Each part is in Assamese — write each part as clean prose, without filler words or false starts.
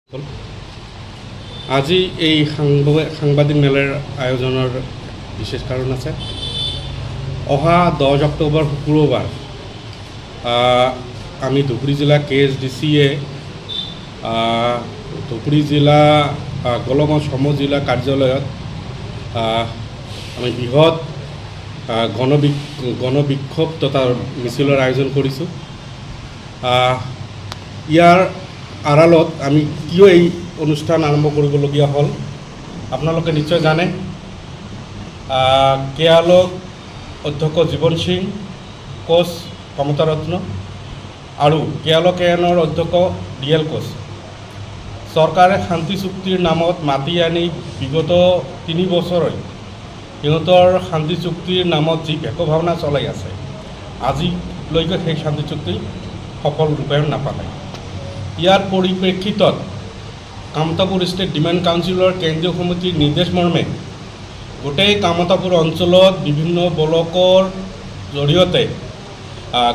আজি এই সাংবাদিক মেলাৰ আয়োজনৰ বিশেষ কাৰণ আছে। অহা 10 অক্টোবৰ শুক্ৰবাৰ আমি ধুবুৰী জিলা KSDCয়ে ধুবুৰী জিলা গোলগঞ্জ সমজিলা কাৰ্যালয়ত আমি বৃহৎ গণবিক্ষোভ তথা মিছিলৰ আয়োজন কৰিছোঁ। ইয়াৰ আড়ালত আমি কিয় এই অনুষ্ঠান আৰম্ভ কৰিবলগীয়া হ'ল আপোনালোকে নিশ্চয় জানে। কেয়ালক অধ্যক্ষ জীৱন সিং, কোচ কমতা ৰত্ন আৰু কেয়ালক এনৰ অধ্যক্ষ DL কোচ চৰকাৰে শান্তি চুক্তিৰ নামত মাতি আনি বিগত 3 বছৰলৈ সিহঁতৰ শান্তি চুক্তিৰ নামত যি ভেকভাৱনা চলাই আছে, আজিলৈকে সেই শান্তি চুক্তি সফল ৰূপায়ণ নাপালে। ইয়াৰ পৰিপ্ৰেক্ষিতত কামতাপুৰ ষ্টেট ডিমাণ্ড কাউন্সিলৰ কেন্দ্ৰীয় সমিতিৰ নিৰ্দেশ মৰ্মে গোটেই কামতাপুৰ অঞ্চলত বিভিন্ন ব্লকৰ জৰিয়তে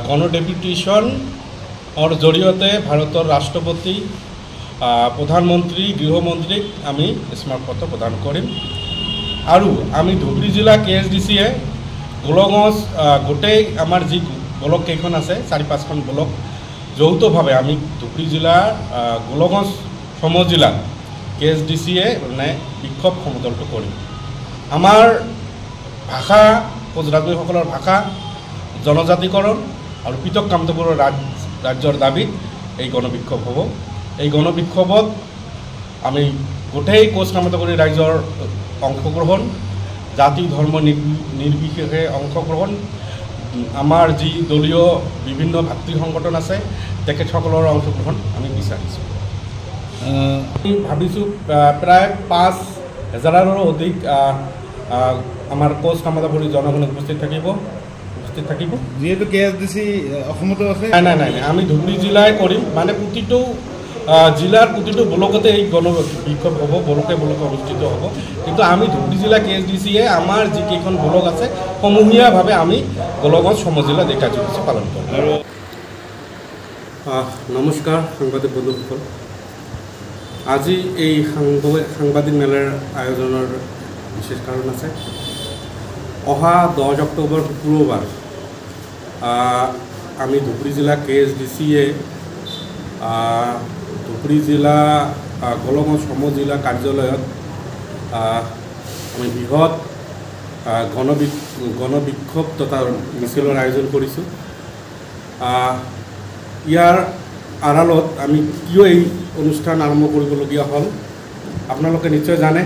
গণডেপুটেশ্যনৰ জৰিয়তে ভাৰতৰ ৰাষ্ট্ৰপতি, প্ৰধানমন্ত্ৰী, গৃহমন্ত্ৰীক আমি স্মাৰকপত্ৰ প্ৰদান কৰিম। আৰু আমি ধুবুৰী জিলা KSDCয়ে গোলগঞ্জ গোটেই আমাৰ যি ব্লক কেইখন আছে 4-5খন ব্লক যৌথভাৱে আমি ধুবুৰী জিলাৰ গোলগঞ্জ সমজিলাত KSDCয়ে বিক্ষোভ সমদলটো কৰিম। আমাৰ ভাষা কোচৰাজবংশীসকলৰ ভাষা জনজাতিকৰণ আৰু পৃথক কামতাপুৰৰ ৰাজ্যৰ দাবীত এই গণবিক্ষোভ হ'ব। এই গণবিক্ষোভত আমি গোটেই কোচ কামতাপুৰী ৰাইজৰ অংশগ্ৰহণ, জাতি ধৰ্ম নিৰ্বিশেষে অংশগ্ৰহণ, আমাৰ যি দলীয় বিভিন্ন ভাতৃ সংগঠন আছে তেখেতসকলৰ অংশগ্ৰহণ আমি বিচাৰিছোঁ। আমি ভাবিছোঁ প্ৰায় 5,000ৰো অধিক আমাৰ কোচ কামতাপুৰী জনগণ উপস্থিত থাকিব। যিহেতু KSDC অসমতো আছে। নাই, আমি ধুবুৰী জিলাই কৰিম। মানে প্ৰতিটো জিলাৰ প্ৰতিটো ব্লকতে এই গণবিক্ষোভ হ'ব, ব্লকে অনুষ্ঠিত হ'ব। কিন্তু আমি ধুবুৰী জিলা KSDCয়ে আমাৰ যিকেইখন ব্লক আছে সমূহীয়াভাৱে আমি গোলগঞ্জ সমজিলা এই কাৰ্যসূচী পালন কৰিম। আৰু নমস্কাৰ সাংবাদিক বন্ধুসকল, আজি এই সাংবাদিক মেলাৰ আয়োজনৰ বিশেষ কাৰণ আছে। অহা 10 অক্টোবৰ শুক্ৰবাৰ আমি ধুবুৰী জিলা KSDCয়ে ধুবুৰী জিলা গোলগঞ্জ সমজিলা কাৰ্যালয়ত আমি বৃহৎ গণবিক্ষোভ তথা মিছিলৰ আয়োজন কৰিছোঁ। ইয়াৰ আড়ালত আমি কিয় এই অনুষ্ঠান আৰম্ভ কৰিবলগীয়া হ'ল আপোনালোকে নিশ্চয় জানে।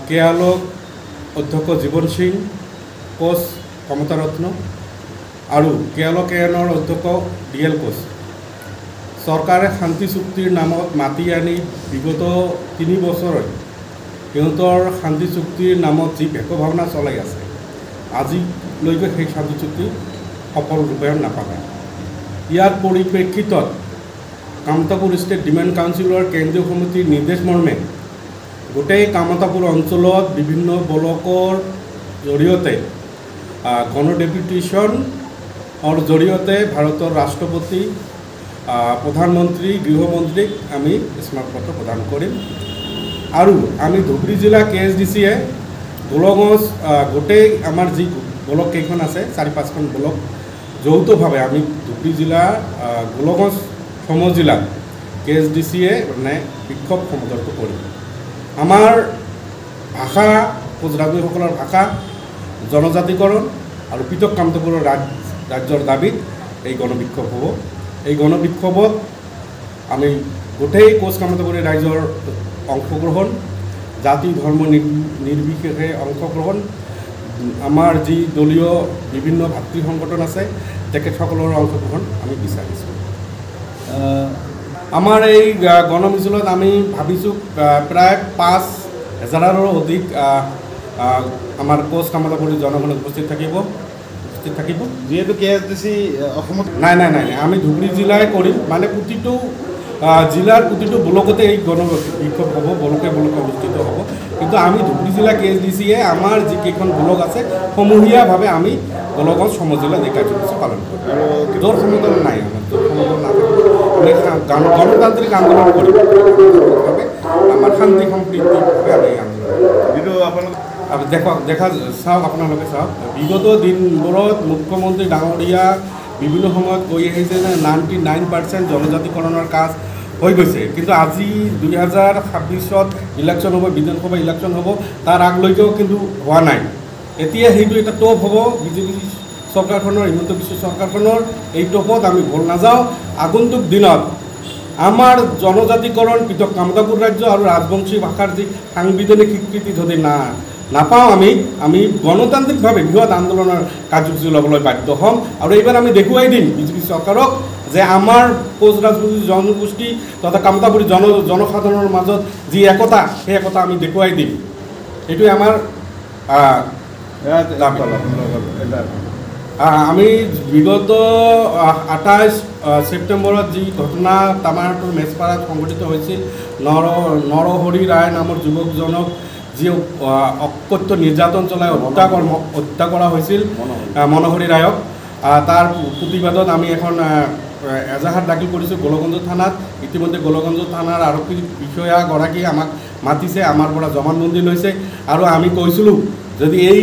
কেয়ালক অধ্যক্ষ জীৱন সিং, কোচ কমতা ৰত্ন আৰু কেয়ালক এনৰ অধ্যক্ষ DL কোচ চৰকাৰে শান্তি চুক্তিৰ নামত মাতি আনি বিগত 3 বছৰলৈ সিহঁতৰ শান্তি চুক্তিৰ নামত যি ভেকভাৱনা চলাই আছে, আজিলৈকে সেই শান্তি চুক্তি সফল ৰূপায়ণ নাপালে। ইয়াৰ পৰিপ্ৰেক্ষিতত কামতাপুৰ ষ্টেট ডিমাণ্ড কাউন্সিলৰ কেন্দ্ৰীয় সমিতিৰ নিৰ্দেশ মৰ্মে গোটেই কামতাপুৰ অঞ্চলত বিভিন্ন ব্লকৰ জৰিয়তে গণডেপুটেশ্যনৰ জৰিয়তে ভাৰতৰ ৰাষ্ট্ৰপতি, প্ৰধানমন্ত্ৰী, গৃহমন্ত্ৰীক আমি স্মাৰকপত্ৰ প্ৰদান কৰিম। আৰু আমি ধুবুৰী জিলা KSDCয়ে গোলগঞ্জ গোটেই আমাৰ যি ব্লক কেইখন আছে 4-5খন ব্লক যৌথভাৱে আমি ধুবুৰী জিলাৰ গোলগঞ্জ সমজিলাত KSDCয়ে বিক্ষোভ সমদলটো কৰিম। আমাৰ ভাষা কোচৰাজবংশীসকলৰ ভাষা জনজাতিকৰণ আৰু পৃথক কামতাপুৰৰ ৰাজ্যৰ দাবীত এই গণবিক্ষোভ হ'ব। এই গণবিক্ষোভত আমি গোটেই কোচ কামতাপুৰী ৰাইজৰ অংশগ্ৰহণ, জাতি ধৰ্ম নিৰ্বিশেষে অংশগ্ৰহণ, আমাৰ যি দলীয় বিভিন্ন ভাতৃ সংগঠন আছে তেখেতসকলৰ অংশগ্ৰহণ আমি বিচাৰিছোঁ। আমাৰ এই গণমিছিলত আমি ভাবিছোঁ প্ৰায় 5,000ৰো অধিক আমাৰ কোচ কামতাপুৰী জনগণ উপস্থিত থাকিব। যিহেতু KSDC অসমত নাই, আমি ধুবুৰী জিলাই কৰিম। মানে প্ৰতিটো জিলাৰ প্ৰতিটো ব্লকতে এই গণবিক্ষোভ হ'ব, ব্লকে অনুষ্ঠিত হ'ব। কিন্তু আমি ধুবুৰী জিলা KSDCয়ে আমাৰ যিকেইখন ব্লক আছে সমূহীয়াভাৱে আমি গোলগঞ্জ সমজিলা এই কাৰ্যসূচী পালন কৰিম। আৰু দৌৰ সমদল নাই, আমাৰ দৌৰ সমদল নাথাকিব। আমি গণতান্ত্ৰিক আন্দোলন কৰি আমাৰ শান্তি সম্প্ৰীতিভাৱে আমি আন্দোলন যিটো আপোনালোকে আৰু দেখা চাওক আপোনালোকে চাওক বিগত দিনবোৰত মুখ্যমন্ত্ৰী ডাঙৰীয়া বিভিন্ন সময়ত কৈ আহিছে যে 99% জনজাতিকৰণৰ কাজ হৈ গৈছে, কিন্তু আজি 2026ত ইলেকশ্যন হ'ব, বিধানসভা ইলেকশ্যন হ'ব, তাৰ আগলৈকেও কিন্তু হোৱা নাই। এতিয়া সেইটো এটা টপ হ'ব বিজেপি চৰকাৰখনৰ, হিমন্ত বিশ্ব চৰকাৰখনৰ এই টপত আমি ভুল নাযাওঁ। আগন্তুক দিনত আমাৰ জনজাতিকৰণ পৃথক কামতাপুৰ ৰাজ্য আৰু ৰাজবংশী ভাষাৰ যি সাংবিধানিক স্বীকৃতি যদি নাপাওঁ আমি গণতান্ত্ৰিকভাৱে বৃহৎ আন্দোলনৰ কাৰ্যসূচী ল'বলৈ বাধ্য হ'ম। আৰু এইবাৰ আমি দেখুৱাই দিম বিজেপি চৰকাৰক যে আমাৰ কোচ ৰাজবংশী জনগোষ্ঠী তথা কামতাপুৰী জনসাধাৰণৰ মাজত যি একতা, সেই একতা আমি দেখুৱাই দিম। এইটোৱে আমাৰ আমি বিগত 28 ছেপ্টেম্বৰত যি ঘটনা তামিলনাডুৰ মেছপাৰাত সংঘটিত হৈছিল, নৰহৰি ৰায় নামৰ যুৱকজনক যি অকথ্য নিৰ্যাতন চলাই হত্যা কৰা হৈছিল মনোহৰি ৰায়ক, তাৰ প্ৰতিবাদত আমি এখন এজাহাৰ দাখিল কৰিছোঁ গোলগঞ্জ থানাত। ইতিমধ্যে গোলগঞ্জ থানাৰ আৰক্ষী বিষয়াগৰাকীয়ে আমাক মাতিছে, আমাৰ পৰা জবানবন্দী লৈছে। আৰু আমি কৈছিলোঁ যদি এই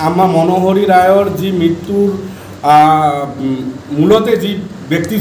আমাৰ মনোহৰি ৰায়ৰ যি মৃত্যুৰ মূলতে যি ব্যক্তি